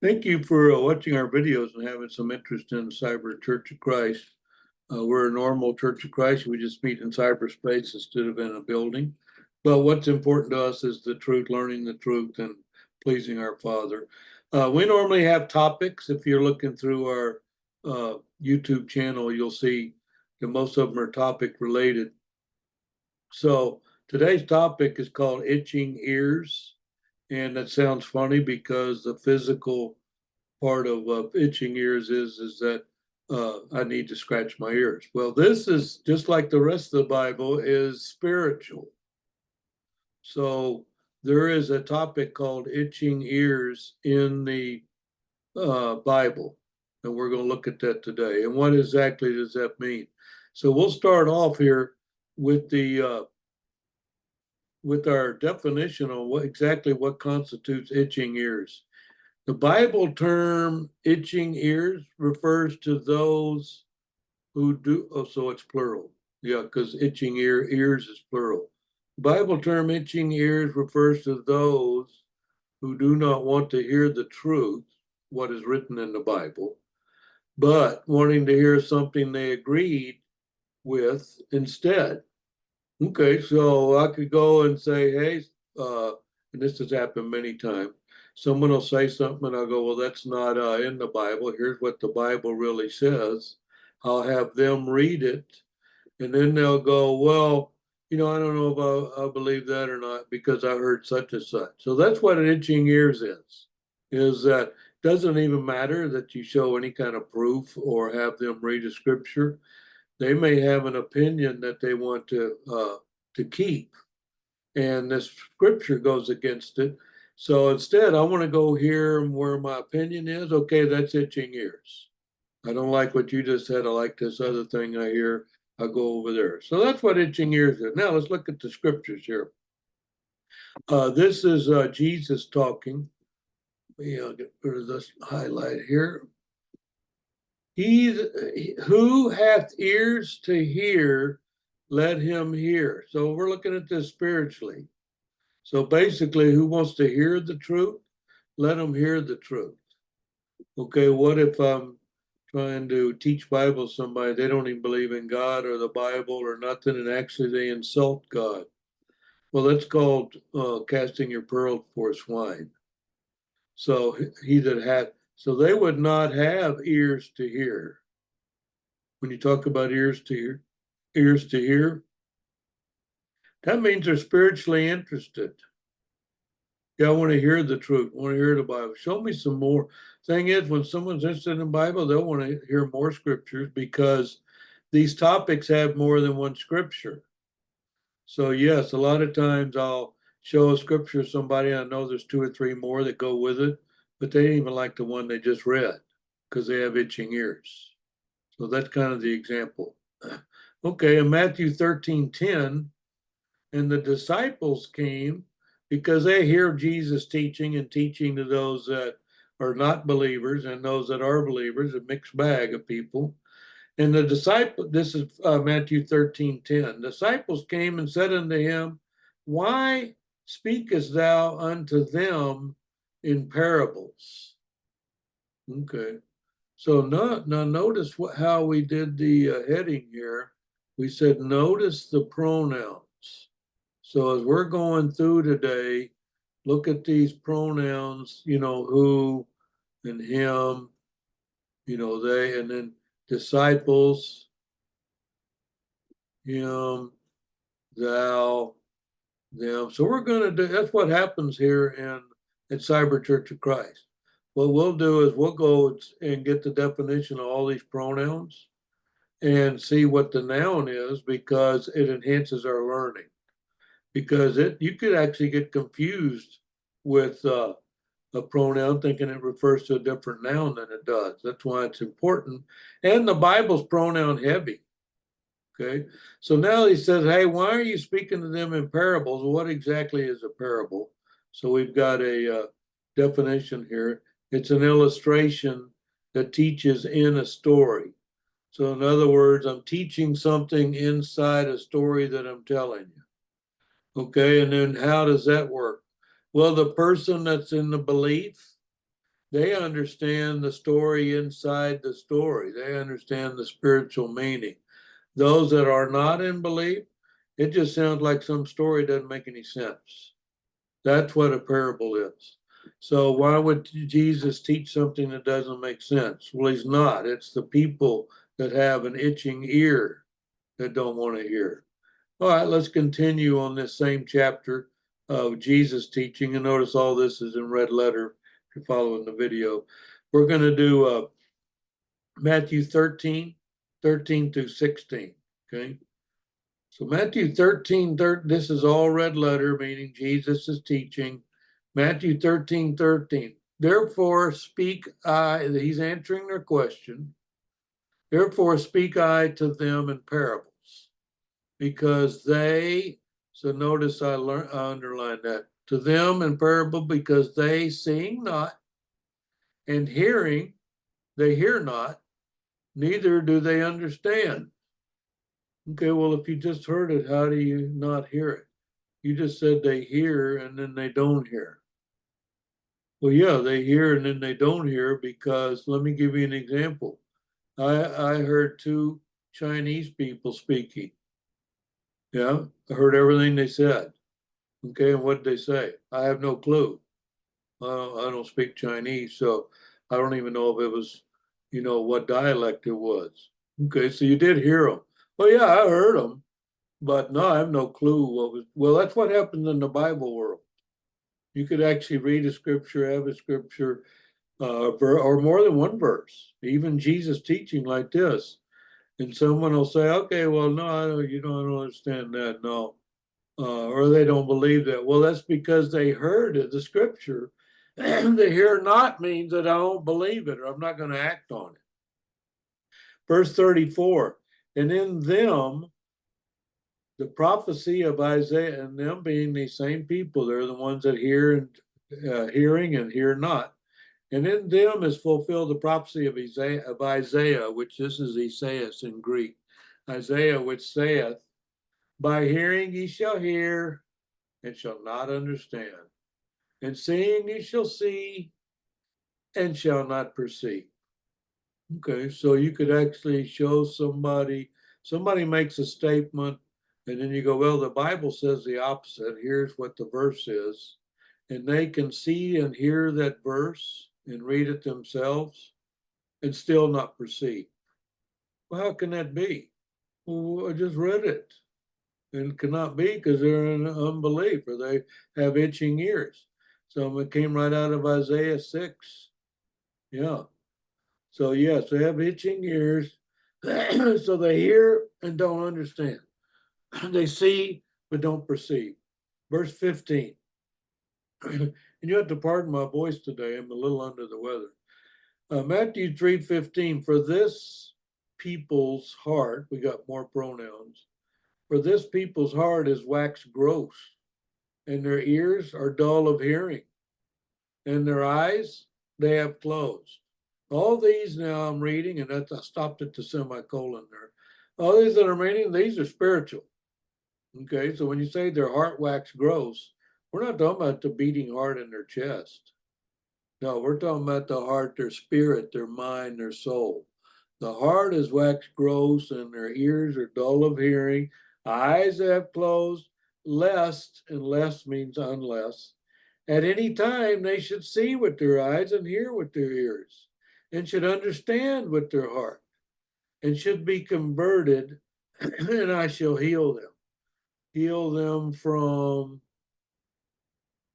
Thank you for watching our videos and having some interest in Cyber Church of Christ. We're a normal Church of Christ. We just meet in cyberspace instead of in a building. But what's important to us is the truth, learning the truth, and pleasing our Father. We normally have topics. If you're looking through our YouTube channel, you'll see that most of them are topic related. So today's topic is called itching ears. And that sounds funny because the physical part of itching ears is that I need to scratch my ears. Well, this is just like the rest of the Bible is spiritual. So there is a topic called itching ears in the Bible, and we're going to look at that today. And what exactly does that mean? So we'll start off here with the with our definition on what constitutes itching ears. The Bible term itching ears refers to those who do, oh, so it's plural. Yeah, because itching ears is plural. The Bible term itching ears refers to those who do not want to hear the truth, what is written in the Bible, but wanting to hear something they agreed with instead. Okay, so I could go and say, hey, and this has happened many times. Someone will say something and I'll go, well, that's not in the Bible. Here's what the Bible really says. I'll have them read it. And then they'll go, well, I don't know if I believe that or not because I heard such and such. So that's what an itching ears is that it doesn't even matter that you show any kind of proof or have them read a scripture. They may have an opinion that they want to keep, and this scripture goes against it. So instead, I want to go here where my opinion is. Okay, that's itching ears. I don't like what you just said. I like this other thing I hear. I'll go over there. So that's what itching ears is. Now let's look at the scriptures here. This is Jesus talking. I'll get rid of this highlight here. Who hath ears to hear, let him hear. So we're looking at this spiritually. So basically, who wants to hear the truth? Let them hear the truth. Okay, what if I'm trying to teach Bible to somebody, they don't even believe in God or the Bible or nothing, and actually they insult God? Well, that's called casting your pearl before swine. So so they would not have ears to hear. When you talk about ears to hear, that means they're spiritually interested. Yeah, I want to hear the truth. I want to hear the Bible. Show me some more. Thing is, when someone's interested in the Bible, they'll want to hear more scriptures because these topics have more than one scripture. So yes, a lot of times I'll show a scripture to somebody. I know there's 2 or 3 more that go with it, but they didn't even like the one they just read because they have itching ears. So that's kind of the example. Okay, in Matthew 13:10, and the disciples came because they hear Jesus teaching and teaching to those that are not believers and those that are believers, a mixed bag of people. And the disciple, this is Matthew 13:10. Disciples came and said unto him, why speakest thou unto them in parables? Okay. So now notice how we did the heading here. We said, notice the pronouns. So as we're going through today, look at these pronouns, who and him, they, and then disciples, him, thou, them. So we're going to do, that's what happens here at Cyber Church of Christ. What we'll do is we'll go and get the definition of all these pronouns and see what the noun is because it enhances our learning. Because you could actually get confused with a pronoun thinking it refers to a different noun than it does. That's why it's important. And the Bible's pronoun heavy. Okay, so now he says, hey, why are you speaking to them in parables? What exactly is a parable? So we've got a definition here. It's an illustration that teaches in a story. So in other words, I'm teaching something inside a story that I'm telling you. Okay, and then how does that work? Well, the person that's in the belief, They understand the story inside the story. They understand the spiritual meaning. Those that are not in belief, it just sounds like some story doesn't make any sense. That's what a parable is. So why would Jesus teach something that doesn't make sense? Well, he's not. It's the people that have an itching ear that don't want to hear. All right, let's continue on this same chapter of Jesus teaching. And notice all this is in red letter if you're following the video. We're going to do Matthew 13, 13 through 16. Okay. So Matthew 13, this is all red letter, meaning Jesus is teaching. Matthew 13, 13. Therefore speak I, he's answering their question. Therefore speak I to them in parables, because they, so notice I underline that, to them in parable, because they seeing not, and hearing, they hear not, neither do they understand. Okay, well, if you just heard it, how do you not hear it? You just said they hear and then they don't hear. Well, yeah, they hear and then they don't hear because, let me give you an example. I heard two Chinese people speaking. Yeah, I heard everything they said. Okay, and what did they say? I have no clue. I don't speak Chinese, so I don't even know if it was, what dialect it was. Okay, so you did hear them. Well, yeah, I heard them, but no, I have no clue what was. Well, that's what happens in the Bible world. You could actually read a scripture, have a scripture, or more than one verse, even Jesus teaching like this. And someone will say, okay, well, no, I don't understand that. No. Or they don't believe that. Well, that's because they heard it, the scripture. The hear not means that I don't believe it or I'm not going to act on it. Verse 34, and in them, the prophecy of Isaiah, and them being these same people, they're the ones that hear and hearing and hear not. And in them is fulfilled the prophecy of Isaiah, which this is Esaias in Greek. Isaiah, which saith, by hearing ye shall hear and shall not understand. And seeing ye shall see and shall not perceive. Okay, so you could actually show somebody makes a statement, and then you go, well, the Bible says the opposite. Here's what the verse is. And they can see and hear that verse and read it themselves and still not perceive. Well, how can that be? Well, I just read it. And it cannot be because they're in unbelief or they have itching ears. So it came right out of Isaiah 6. Yeah. So, yes, they have itching ears. So they hear and don't understand. They see but don't perceive. Verse 15. And you have to pardon my voice today. I'm a little under the weather. Matthew 3:15. For this people's heart, we got more pronouns. For this people's heart is waxed gross, and their ears are dull of hearing, and their eyes they have closed. All these now I'm reading, and I stopped at the semicolon there. All these that I'm reading, these are spiritual. Okay, so when you say their heart waxed gross, we're not talking about the beating heart in their chest. No, we're talking about the heart, their spirit, their mind, their soul. The heart is waxed gross, and their ears are dull of hearing. Eyes have closed, lest, and lest means unless, at any time they should see with their eyes and hear with their ears, and should understand with their heart, and should be converted, and I shall heal them. Heal them from,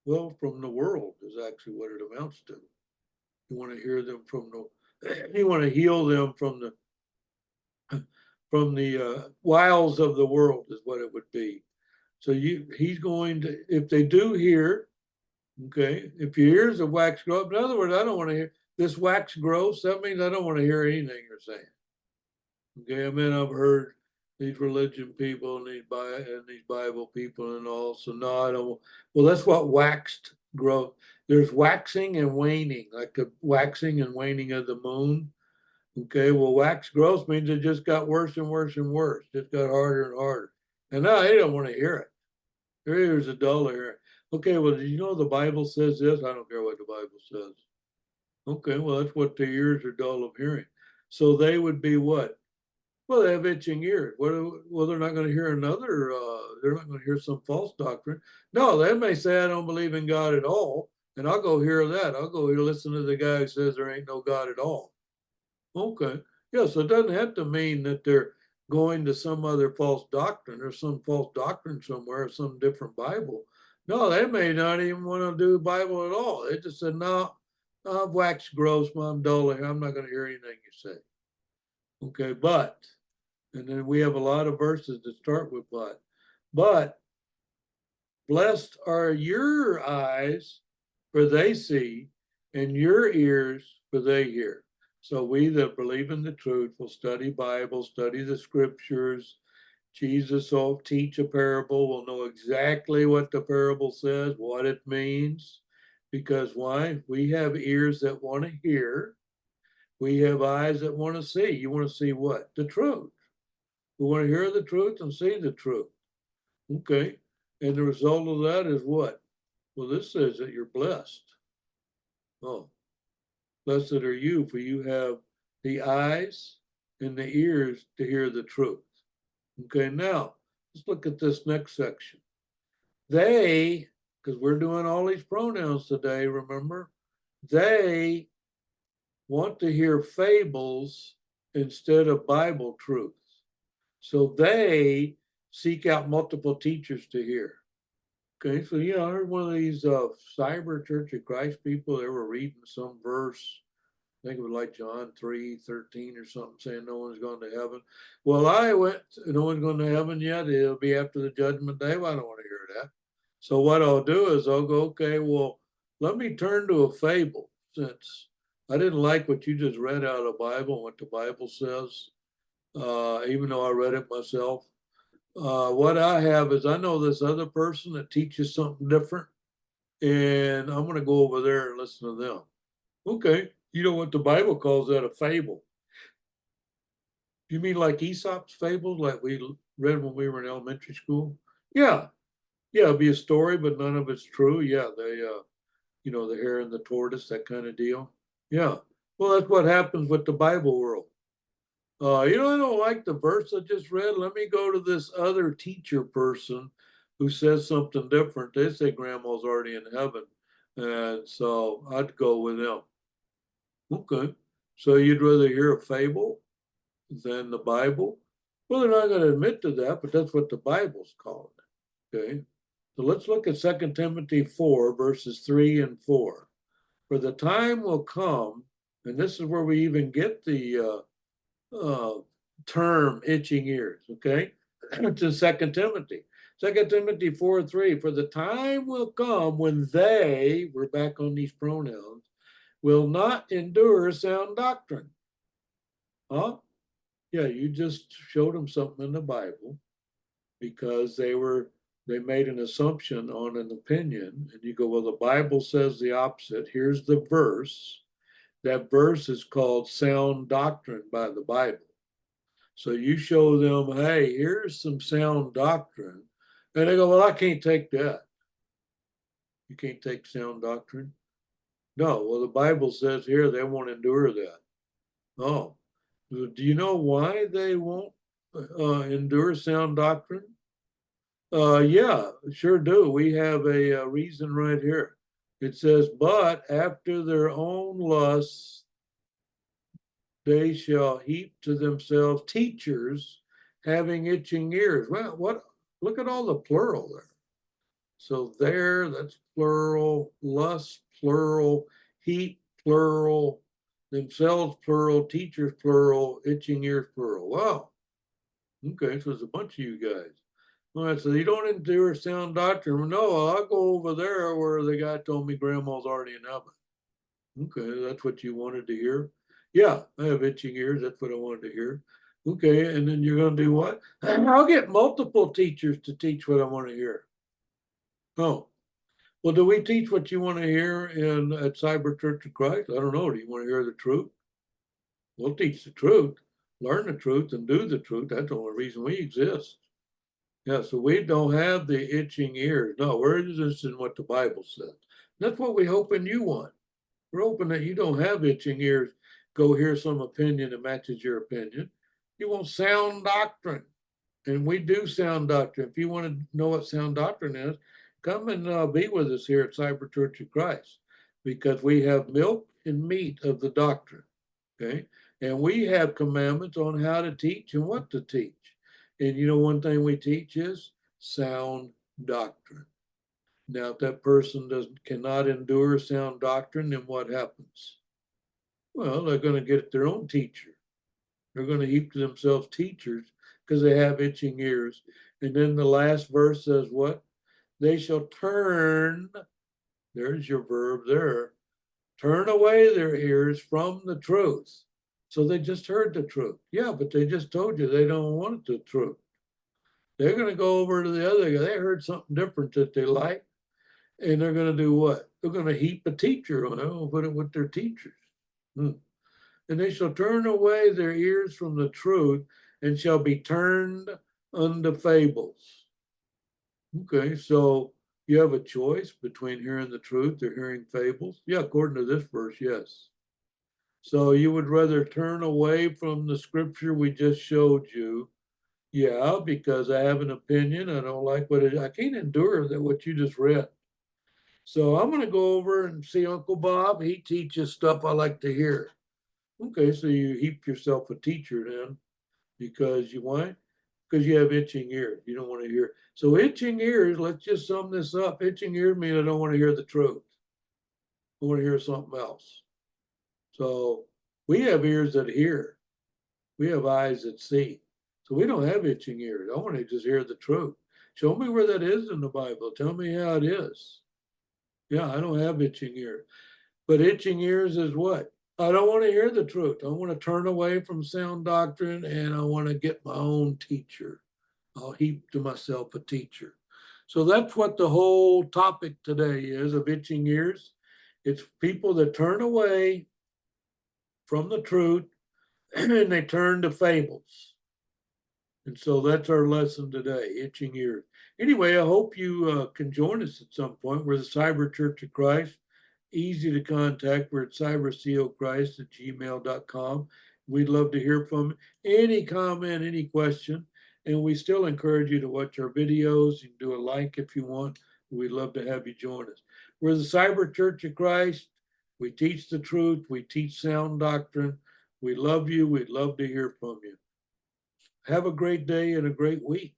well, from the world is actually what it amounts to. You want to hear them from you want to heal them from the wiles of the world is what it would be. So he's going to, if they do hear, okay, if your ears are wax gross, in other words, I don't want to hear this wax gross. That means I don't want to hear anything you're saying. Okay, I mean, I've heard these religion people and these Bible people and all. So no, I don't. Well, that's what waxed growth. There's waxing and waning, like the waxing and waning of the moon. Okay, well, wax gross means it just got worse and worse and worse. Just got harder and harder. And now they don't want to hear it. Their ears are dull hearing. Okay, well, did you know the Bible says this? I don't care what the Bible says. Okay, well, that's what their ears are dull of hearing. So they would be what? Well, they have itching ears. Well, they're not going to hear another, they're not going to hear some false doctrine. No, they may say, I don't believe in God at all. And I'll go hear that. I'll go here listen to the guy who says there ain't no God at all. Okay. Yeah, so it doesn't have to mean that they're going to some other false doctrine or some false doctrine somewhere or some different Bible. No, they may not even want to do the Bible at all. They just said, no, I've waxed gross, I'm dull here. I'm not going to hear anything you say. Okay, but, and then we have a lot of verses that start with but blessed are your eyes, for they see, and your ears, for they hear. So we that believe in the truth will study Bible, study the scriptures. Jesus will teach a parable. We'll know exactly what the parable says, what it means. Because why? We have ears that want to hear. We have eyes that want to see. You want to see what? The truth. We want to hear the truth and see the truth. Okay. And the result of that is what? Well, this says that you're blessed. Oh, blessed are you, for you have the eyes and the ears to hear the truth. Okay, now let's look at this next section. They, because we're doing all these pronouns today, remember, they want to hear fables instead of Bible truths. So they seek out multiple teachers to hear. Okay, so yeah, I heard one of these cyber Church of Christ people, they were reading some verse, I think it was like John 3:13 or something, saying no one's going to heaven. Well, I went, no one's going to heaven yet. It'll be after the judgment day. Well, I don't want to hear that. So what I'll do is I'll go, okay, well, let me turn to a fable, since I didn't like what you just read out of the Bible, what the Bible says, even though I read it myself. What I have is I know this other person that teaches something different, and I'm going to go over there and listen to them. Okay, you know what the Bible calls that, a fable. You mean like Aesop's fables, like we read when we were in elementary school? Yeah, yeah, it'd be a story, but none of it's true. Yeah, the hare and the tortoise, that kind of deal. Yeah, well, that's what happens with the Bible world. I don't like the verse I just read. Let me go to this other teacher person who says something different. They say grandma's already in heaven. And so I'd go with them. Okay. So you'd rather hear a fable than the Bible? Well, they're not going to admit to that, but that's what the Bible's calling it. Okay. So let's look at 2 Timothy 4, verses 3 and 4. For the time will come, and this is where we even get the term itching ears, okay? To 2 Timothy. 2 Timothy 4:3, for the time will come when they, we're back on these pronouns, will not endure sound doctrine. Huh? Yeah, you just showed them something in the Bible because they made an assumption on an opinion, and you go, well, the Bible says the opposite. Here's the verse. That verse is called sound doctrine by the Bible. So you show them, hey, here's some sound doctrine. And they go, well, I can't take that. You can't take sound doctrine? No, well, the Bible says here they won't endure that. Oh, do you know why they won't endure sound doctrine? Yeah, sure do. We have a reason right here. It says, but after their own lusts, they shall heap to themselves teachers having itching ears. Well, what? Look at all the plural there. So there, that's plural, lust, plural, heap, plural, themselves, plural, teachers, plural, itching ears, plural. Wow. Okay, so there's a bunch of you guys. All right, so you don't endure sound doctrine. No, I'll go over there where the guy told me grandma's already in heaven. Okay, that's what you wanted to hear. Yeah, I have itching ears. That's what I wanted to hear. Okay, and then you're going to do what? I'll get multiple teachers to teach what I want to hear. Oh, well, do we teach what you want to hear at Cyber Church of Christ? I don't know. Do you want to hear the truth? We'll teach the truth, learn the truth, and do the truth. That's the only reason we exist. Yeah, so we don't have the itching ears. No, we're interested in what the Bible says. That's what we hoping you want. We're hoping that you don't have itching ears. Go hear some opinion that matches your opinion. You want sound doctrine. And we do sound doctrine. If you want to know what sound doctrine is, come and be with us here at Cyber Church of Christ, because we have milk and meat of the doctrine. Okay. And we have commandments on how to teach and what to teach. And you know, one thing we teach is sound doctrine. Now, if that person cannot endure sound doctrine, then what happens? Well, they're going to get their own teacher. They're going to heap to themselves teachers because they have itching ears. And then the last verse says what? They shall turn, there's your verb there, turn away their ears from the truth. So they just heard the truth. Yeah, but they just told you they don't want the truth. They're going to go over to the other guy. They heard something different that they like. And they're going to do what? They're going to heap a teacher on them, put it with their teachers. And they shall turn away their ears from the truth and shall be turned unto fables. Okay, so you have a choice between hearing the truth or hearing fables? Yeah, according to this verse, yes. So you would rather turn away from the scripture we just showed you? Yeah, because I have an opinion. I don't like what I can't endure that what you just read. So I'm going to go over and see Uncle Bob. He teaches stuff I like to hear. Okay, so you heap yourself a teacher then, because you why? Because you have itching ears. You don't want to hear. So itching ears, let's just sum this up. Itching ears mean I don't want to hear the truth. I want to hear something else. So we have ears that hear. We have eyes that see. So we don't have itching ears. I want to just hear the truth. Show me where that is in the Bible. Tell me how it is. Yeah, I don't have itching ears. But itching ears is what? I don't want to hear the truth. I want to turn away from sound doctrine and I want to get my own teacher. I'll heap to myself a teacher. So that's what the whole topic today is of itching ears. It's people that turn away from the truth and they turn to fables. And so that's our lesson today, itching ears. Anyway, I hope you can join us at some point. We're the Cyber Church of Christ. Easy to contact. We're at cybercochrist@gmail.com. We'd love to hear from any comment, any question. And we still encourage you to watch our videos. You can do a like if you want. We'd love to have you join us. We're the Cyber Church of Christ. We teach the truth. We teach sound doctrine. We love you. We'd love to hear from you. Have a great day and a great week.